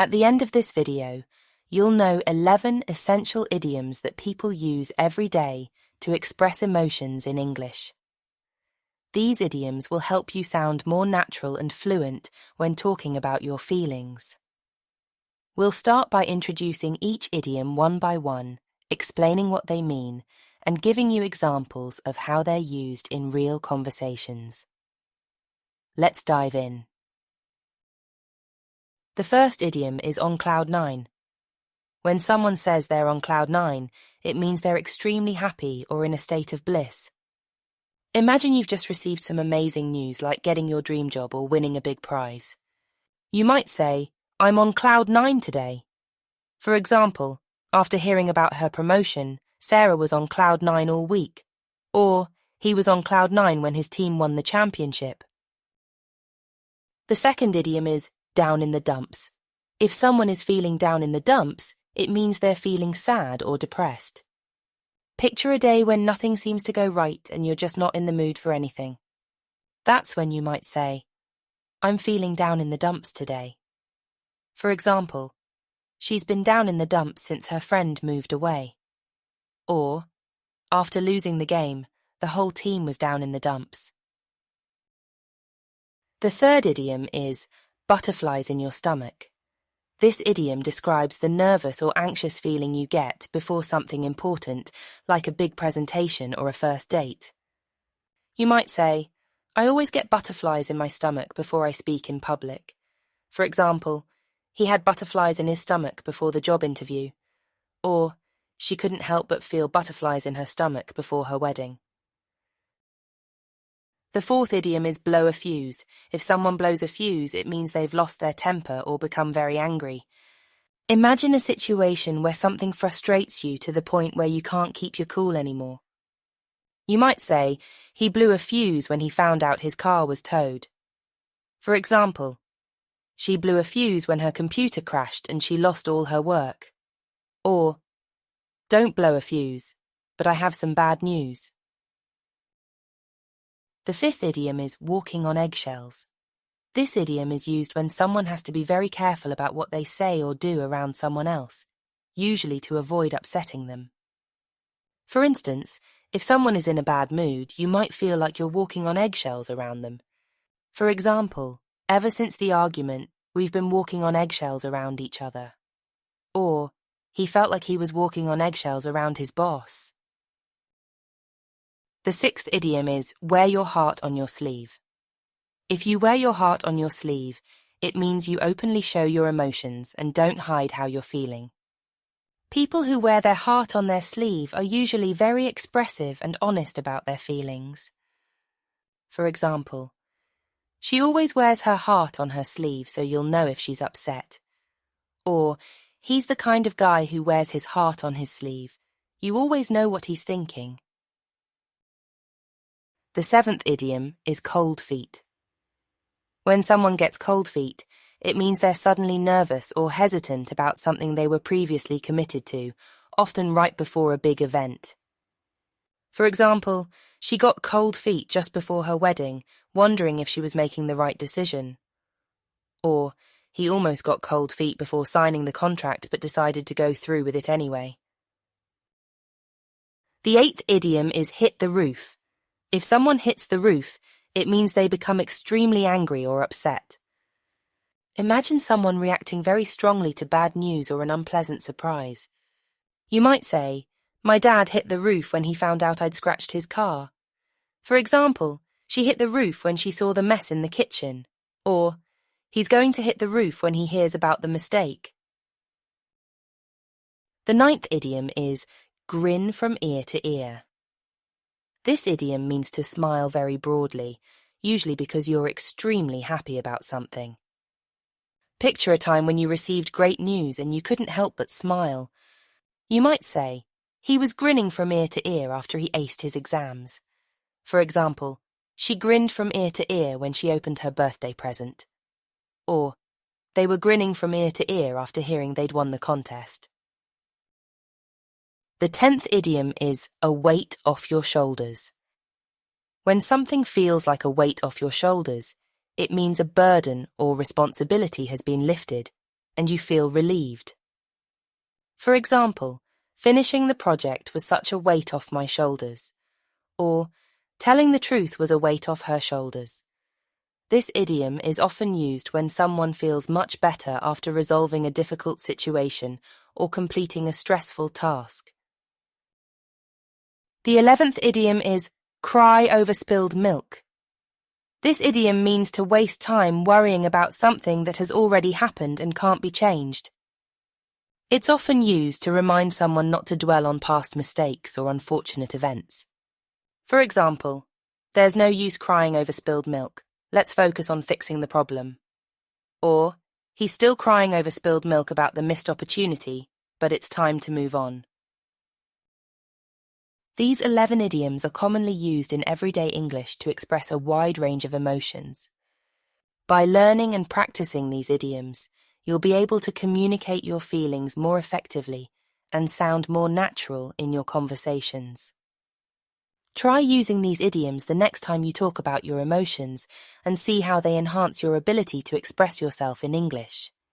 At the end of this video, you'll know 11 essential idioms that people use every day to express emotions in English. These idioms will help you sound more natural and fluent when talking about your feelings. We'll start by introducing each idiom one by one, explaining what they mean, and giving you examples of how they're used in real conversations. Let's dive in. The first idiom is on cloud nine. When someone says they're on cloud nine, it means they're extremely happy or in a state of bliss. Imagine you've just received some amazing news like getting your dream job or winning a big prize. You might say, "I'm on cloud nine today." For example, after hearing about her promotion, Sarah was on cloud nine all week. Or, he was on cloud nine when his team won the championship. The second idiom is down in the dumps. If someone is feeling down in the dumps, it means they're feeling sad or depressed. Picture a day when nothing seems to go right and you're just not in the mood for anything. That's when you might say, "I'm feeling down in the dumps today." For example, she's been down in the dumps since her friend moved away. Or, after losing the game, the whole team was down in the dumps. The third idiom is butterflies in your stomach. This idiom describes the nervous or anxious feeling you get before something important, like a big presentation or a first date. You might say, "I always get butterflies in my stomach before I speak in public." For example, he had butterflies in his stomach before the job interview. Or, she couldn't help but feel butterflies in her stomach before her wedding. The fourth idiom is blow a fuse. If someone blows a fuse, it means they've lost their temper or become very angry. Imagine a situation where something frustrates you to the point where you can't keep your cool anymore. You might say, he blew a fuse when he found out his car was towed. For example, she blew a fuse when her computer crashed and she lost all her work. Or, don't blow a fuse, but I have some bad news. The fifth idiom is walking on eggshells. This idiom is used when someone has to be very careful about what they say or do around someone else, usually to avoid upsetting them. For instance, if someone is in a bad mood, you might feel like you're walking on eggshells around them. For example, ever since the argument, we've been walking on eggshells around each other. Or, he felt like he was walking on eggshells around his boss. The sixth idiom is wear your heart on your sleeve. If you wear your heart on your sleeve, it means you openly show your emotions and don't hide how you're feeling. People who wear their heart on their sleeve are usually very expressive and honest about their feelings. For example, she always wears her heart on her sleeve so you'll know if she's upset. Or, he's the kind of guy who wears his heart on his sleeve. You always know what he's thinking. The seventh idiom is cold feet. When someone gets cold feet, it means they're suddenly nervous or hesitant about something they were previously committed to, often right before a big event. For example, she got cold feet just before her wedding, wondering if she was making the right decision. Or, he almost got cold feet before signing the contract but decided to go through with it anyway. The eighth idiom is hit the roof. If someone hits the roof, it means they become extremely angry or upset. Imagine someone reacting very strongly to bad news or an unpleasant surprise. You might say, "My dad hit the roof when he found out I'd scratched his car." For example, she hit the roof when she saw the mess in the kitchen. Or, he's going to hit the roof when he hears about the mistake. The ninth idiom is grin from ear to ear. This idiom means to smile very broadly, usually because you're extremely happy about something. Picture a time when you received great news and you couldn't help but smile. You might say, he was grinning from ear to ear after he aced his exams. For example, she grinned from ear to ear when she opened her birthday present. Or, they were grinning from ear to ear after hearing they'd won the contest. The 10th idiom is a weight off your shoulders. When something feels like a weight off your shoulders, it means a burden or responsibility has been lifted, and you feel relieved. For example, finishing the project was such a weight off my shoulders, or telling the truth was a weight off her shoulders. This idiom is often used when someone feels much better after resolving a difficult situation or completing a stressful task. The 11th idiom is cry over spilled milk. This idiom means to waste time worrying about something that has already happened and can't be changed. It's often used to remind someone not to dwell on past mistakes or unfortunate events. For example, there's no use crying over spilled milk. Let's focus on fixing the problem. Or, he's still crying over spilled milk about the missed opportunity, but it's time to move on. These 11 idioms are commonly used in everyday English to express a wide range of emotions. By learning and practicing these idioms, you'll be able to communicate your feelings more effectively and sound more natural in your conversations. Try using these idioms the next time you talk about your emotions and see how they enhance your ability to express yourself in English.